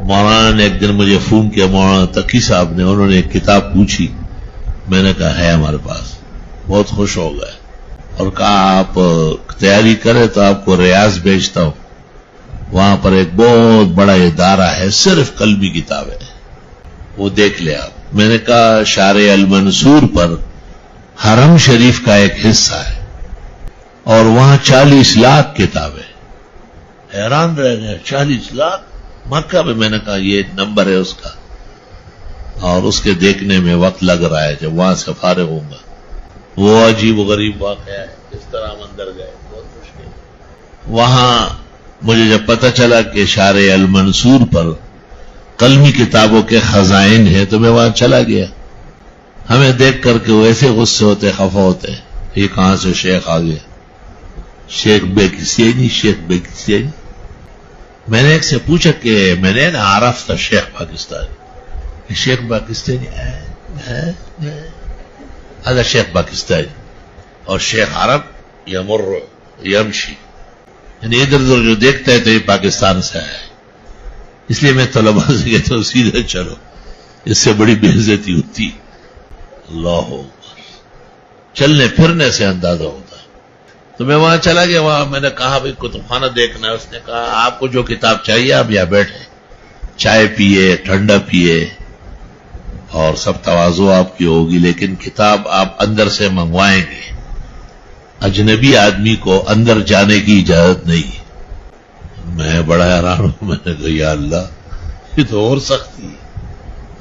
مولانا نے ایک دن مجھے فون کیا، مولانا تقی صاحب نے، انہوں نے ایک کتاب پوچھی، میں نے کہا ہے ہمارے پاس، بہت خوش ہو گئے اور کہا آپ تیاری کریں تو آپ کو ریاض بھیجتا ہوں، وہاں پر ایک بہت بڑا ادارہ ہے، صرف قلبی کتاب ہے، وہ دیکھ لے آپ۔ میں نے کہا شارع المنصور پر حرم شریف کا ایک حصہ ہے اور وہاں 40 لاکھ کتابیں، حیران رہ گئے، 40 لاکھ مکہ میں۔ میں نے کہا یہ نمبر ہے اس کا، اور اس کے دیکھنے میں وقت لگ رہا ہے، جب وہاں سے فارغ ہوں گا۔ وہ عجیب و غریب واقعہ ہے، اس طرح ہم اندر گئے، بہت مشکل۔ وہاں مجھے جب پتہ چلا کہ شارع المنصور پر قلمی کتابوں کے خزائن ہیں تو میں وہاں چلا گیا۔ ہمیں دیکھ کر کے وہ ایسے غصے ہوتے، خفا ہوتے، یہ کہاں سے شیخ آ گیا، شیخ بیکسینی، شیخ بیکسینی۔ میں نے ایک سے پوچھا کہ میں نے نا عرف تھا شیخ پاکستانی، شیخ پاکستانی هذا شیخ پاکستانی، اور شیخ عرب یمر یمشی، یعنی ادھر ادھر جو دیکھتا ہے تو یہ پاکستان سے ہے۔ اس لیے میں طلباء سے کہتا ہوں سیدھے چلو، اس سے بڑی بے عزتی ہوتی۔ اللہ اکبر، چلنے پھرنے سے اندازہ ہوتا ہے۔ تو میں وہاں چلا گیا، وہاں میں نے کہا بھائی کتب خانہ دیکھنا ہے، اس نے کہا آپ کو جو کتاب چاہیے آپ یہاں بیٹھیں، چائے پیئے، ٹھنڈا پیئے، اور سب تواضع آپ کی ہوگی، لیکن کتاب آپ اندر سے منگوائیں گے، اجنبی آدمی کو اندر جانے کی اجازت نہیں۔ میں بڑا حیران ہوں، میں نے کہا یا اللہ، یہ تو اور سختی ہے،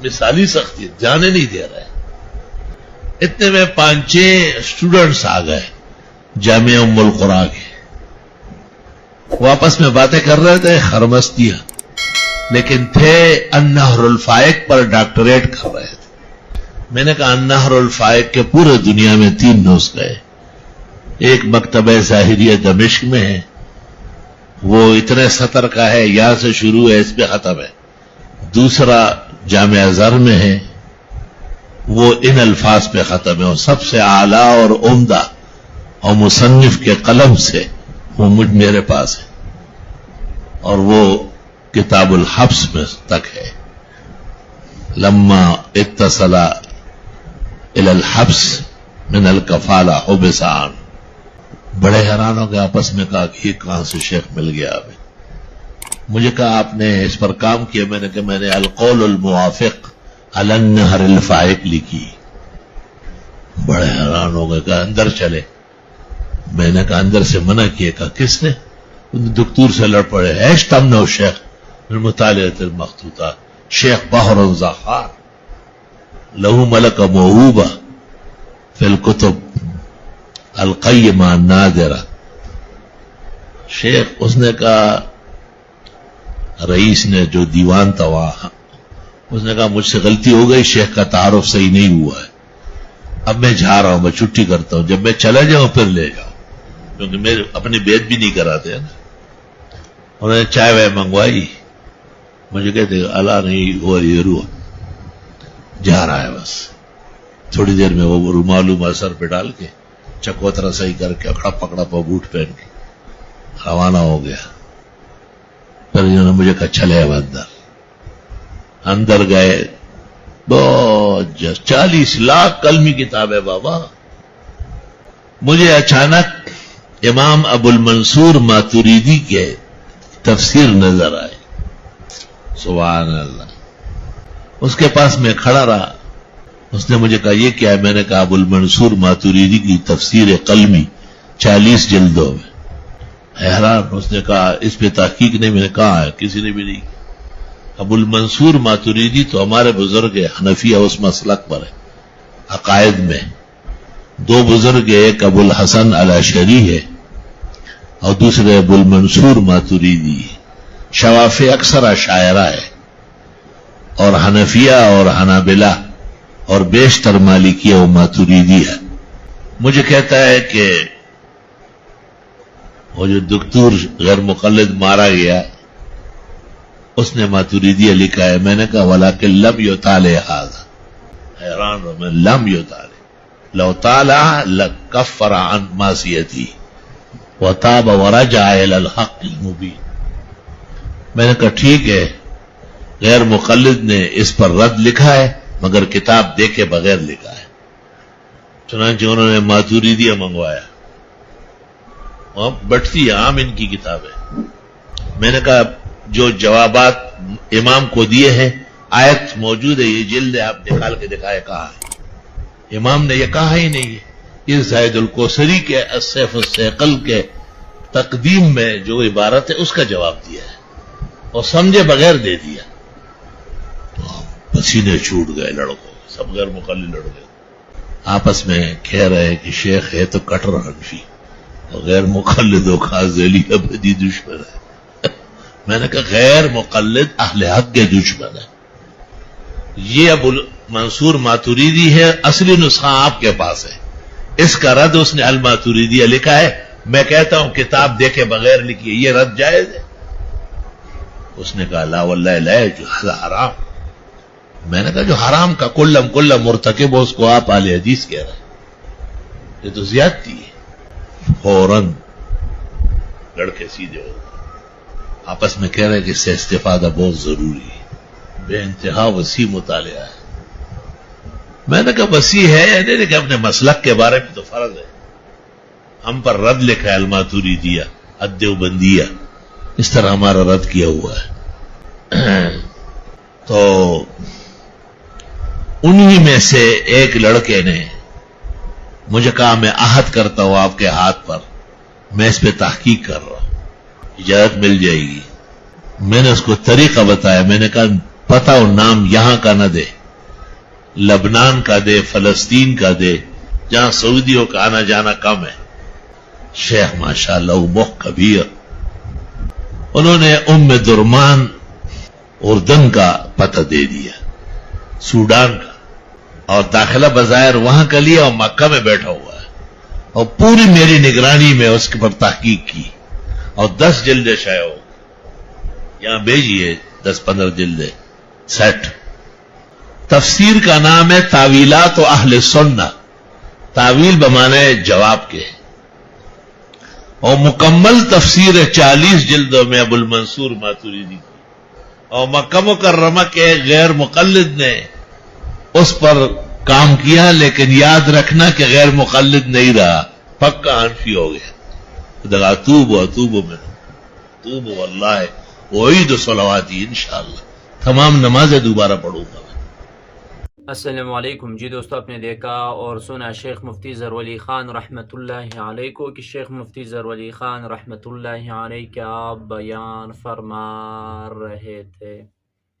مثالی سختی ہے، جانے نہیں دے رہا ہے۔ اتنے میں 5-6 اسٹوڈنٹس آ گئے جامعہ ام القریٰ کے، وہ آپس میں باتیں کر رہے تھے، خرمستیاں، لیکن تھے النہر الفائق پر ڈاکٹریٹ کر رہے تھے۔ میں نے کہا النہر الفائق کے پورے دنیا میں 3 نسخے، ایک مکتبہ ظاہریہ دمشق میں ہے، وہ اتنے سطر کا ہے، یہاں سے شروع ہے اس پہ ختم ہے۔ دوسرا جامعہ ازہر میں ہے، وہ ان الفاظ پہ ختم ہے، اور سب سے اعلیٰ اور عمدہ اور مصنف کے قلم سے وہ میرے پاس ہے، اور وہ کتاب الحبس میں تک ہے۔ لما اتصل الى الحبس من الکفالہ حبس عنہ۔ بڑے حیران ہو گئے، آپس میں کہا کہ یہ کہاں سے شیخ مل گیا ابھی۔ مجھے کہا آپ نے اس پر کام کیا؟ میں نے کہا میں نے القول الموافق علی النہر الفائق لکھی۔ بڑے حیران ہو گئے، کہا اندر چلے۔ میں نے کہا اندر سے منع کیا؟ کہا کس نے؟ دکتور سے لڑ پڑے، ایش تمنع شیخ من مطالعۃ المخطوطات، شیخ بحر ذخار لہو ملک موہوبہ فی الکتب القیمہ النادرہ۔ شیخ، اس نے کہا رئیس نے جو دیوان تھا وہاں، اس نے کہا مجھ سے غلطی ہو گئی، شیخ کا تعارف صحیح نہیں ہوا ہے، اب میں جا رہا ہوں، میں چھٹی کرتا ہوں، جب میں چلا جاؤں پھر لے جاؤں، کیونکہ میں اپنی بیعت بھی نہیں کراتے ہیں نا۔ انہوں نے چائے وائے منگوائی، مجھے کہتے اللہ نہیں ہوا، یہ روح جا رہا ہے بس۔ تھوڑی دیر میں وہ رومال سر پہ ڈال کے، چکوترا صحیح کر کے، اکڑا پکڑا پا بوٹ پہن کے روانہ ہو گیا۔ پھر انہوں نے مجھے کہا چلے اب اندر گئے، بہت 40 لاکھ قلمی کتاب ہے بابا۔ مجھے اچانک امام ابو المنصور ماتریدی کے تفسیر نظر آئے، سبحان اللہ۔ اس کے پاس میں کھڑا رہا، اس نے مجھے کہا یہ کیا ہے؟ میں نے کہا ابو المنصور ماتریدی کی تفسیر قلمی 40 جلدوں میں۔ حیران، اس نے کہا اس پہ تحقیق نہیں؟ میں نے کہا ہے، کسی نے بھی نہیں۔ ابو المنصور ماتریدی تو ہمارے بزرگ حنفیہ اس مسلک پر ہے، عقائد میں 2 بزرگ، ایک ابو الحسن الاشعری ہے اور دوسرے ابو المنصور ماتریدی۔ شوافع اکثر اشاعرہ ہے، اور حنفیہ اور حنابلہ اور بیشتر مالکیہ و ماتریدی ہے۔ مجھے کہتا ہے کہ وہ جو دکتور غیر مقلد مارا گیا، اس نے ماتریدیہ لکھا ہے۔ میں نے کہا ولیکن لم یطالع ھذا، حیران ہوں میں، لم یطالع، لو طالع لکفر عن معصیتی وتاب ورجع الى الحق المبین۔ میں نے کہا ٹھیک ہے، غیر مقلد نے اس پر رد لکھا ہے مگر کتاب دیکھے بغیر لکھا ہے. چنانچہ انہوں نے ماتوریدیہ منگوایا، وہاں بٹتی عام ان کی کتاب ہے. میں نے کہا جو جوابات امام کو دیے ہیں آیت موجود ہے، یہ جلد ہے، آپ نکال کے دکھائے کہا ہے. امام نے یہ کہا ہی نہیں ہے. اس زاہد الکوثری کے السیف الثقل کے تقدیم میں جو عبارت ہے اس کا جواب دیا ہے اور سمجھے بغیر دے دیا. تو پسینے چھوٹ گئے لڑکوں، سب غیر مقلد لڑکے آپس میں کہہ رہے کہ شیخ ہے تو کٹر حنفی اور غیر مقلد و خاصلی ابدی دشمن ہے. میں نے کہا غیر مقلد اہل حق کے دشمن ہے. یہ ابو منصور ماتوریدی ہے، اصلی نسخہ آپ کے پاس ہے، اس کا رد اس نے الماتوریدیہ لکھا ہے. میں کہتا ہوں کتاب دیکھے بغیر لکھی ہے، یہ رد جائز ہے؟ اس نے کہا لا واللہ لا جو حرام. میں نے کہا جو حرام کا کل مرتکب ہو اس کو آپ اہل حدیث کہہ رہے ہیں، یہ تو زیادتی ہے. فوراً لڑکے سیدھے ہو آپس میں کہہ رہے کہ اس سے استفادہ بہت ضروری ہے، بے انتہا وسیع مطالعہ ہے. میں نے کہا وسیع ہے یعنی لیکن اپنے مسلک کے بارے میں تو فرض ہے. ہم پر رد لکھا ہے الماتوریدیہ الدیوبندیہ، اس طرح ہمارا رد کیا ہوا ہے. تو انہی میں سے ایک لڑکے نے مجھے کہا میں عہد کرتا ہوں آپ کے ہاتھ پر، میں اس پہ تحقیق کر رہا ہوں، اجازت مل جائے گی. میں نے اس کو طریقہ بتایا. میں نے کہا پتہ اور نام یہاں کا نہ دے، لبنان کا دے، فلسطین کا دے، جہاں سعودیوں کا آنا جانا کم ہے. شیخ ماشاءاللہ مخ کبیر، انہوں نے درمان اردن کا پتہ دے دیا، سوڈان کا، اور داخلہ بظاہر وہاں کا لیا اور مکہ میں بیٹھا ہوا ہے اور پوری میری نگرانی میں اس کے پر تحقیق کی اور 10 جلدیں شائع ہو. یہاں بھیجیے 10-15 جلدیں سیٹ. تفسیر کا نام ہے تاویلات و اہل سنہ، تاویل بمانے جواب کے، اور مکمل تفسیر ہے 40 جلدوں میں ابو المنصور ماتوریدی کی. اور مکہ مکرمہ کے غیر مقلد نے اس پر کام کیا، لیکن یاد رکھنا کہ غیر مقلد نہیں رہا، پکا حنفی ہو گیا. دغا توبو میں توبو واللہ وعید صلواتی انشاءاللہ تمام نمازیں دوبارہ پڑھوں گا. السلام علیکم. جی دوستو، آپ نے دیکھا اور سنا شیخ مفتی ظہور علی خان رحمۃ اللہ علیہ کو کہ شیخ مفتی ظہور علی خان رحمۃ اللہ علیہ کیا بیان فرما رہے تھے.